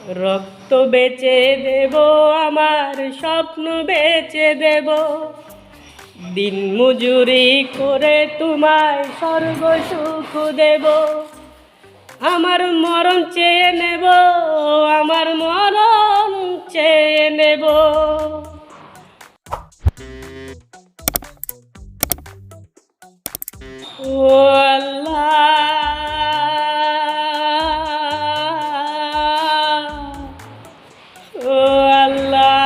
রক্ত বেচে দেব, আমার স্বপ্ন বেচে দেব, দিন মজুরি করে তোমায় স্বর্গ সুখ দেব। আমার মরণ চেয়ে নেব, আমার মরণ চেয়ে নেব। ও আল্লাহ, ও আল্লাহ,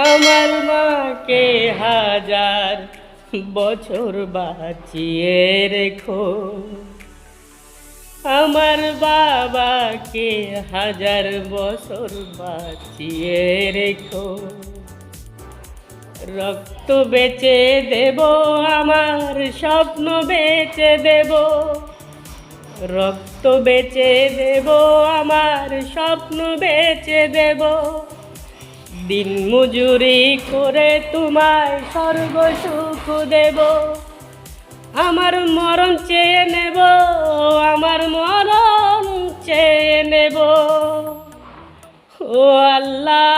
আমার মাকে হাজার বছর বাঁচিয়ে রেখো, আমার বাবাকে হাজার বছর বাঁচিয়ে রেখো। রক্ত বেচে দেব, আমার স্বপ্ন বেচে দেব, রক্ত বেচে দেব, আমার স্বপ্ন বেচে দেব, দিন মজুরি করে তোমায় স্বর্গ সুখ দেব। আমার মরণ চেয়ে নেব, আমার মরণ চেয়ে নেব। ও আল্লাহ,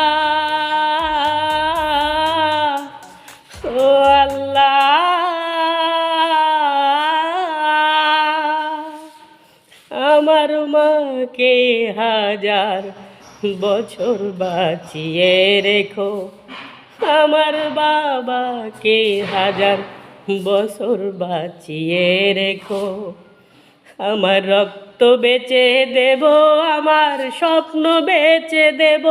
ও আল্লাহ, আমার মাকে হাজার বছর বাঁচিয়ে রেখো, আমার বাবাকে হাজার বছর বাঁচিয়ে রেখো। আমার রক্ত বেচে দেব, আমার স্বপ্ন বেচে দেব,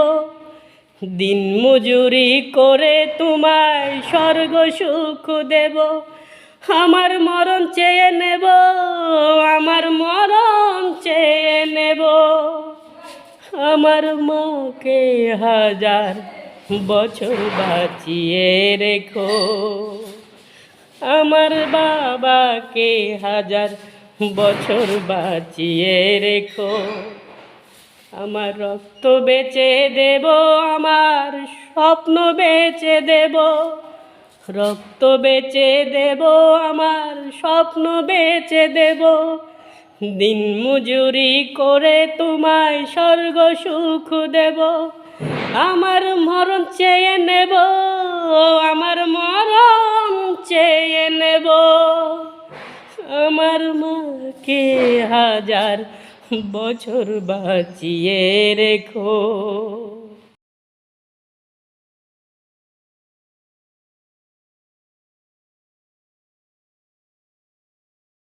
দিন মজুরি করে তোমায় স্বর্গ সুখ দেব। আমার মরণ চেয়ে নেব, আমার মরণ চেয়ে নেব। আমার মাকে হাজার বছর বাঁচিয়ে রেখো, আমার বাবাকে হাজার বছর বাঁচিয়ে রেখো। আমার রক্ত বেচে দেব, আমার স্বপ্ন বেচে দেব, রক্ত বেচে দেব, আমার স্বপ্ন বেচে দেব, দিন মজুরি করে তোমায় স্বর্গ সুখ দেব। আমার মরণ চেয়ে নেব, আমার মরণ চেয়ে নেব। আমার মাকে হাজার বছর বাঁচিয়ে রেখো।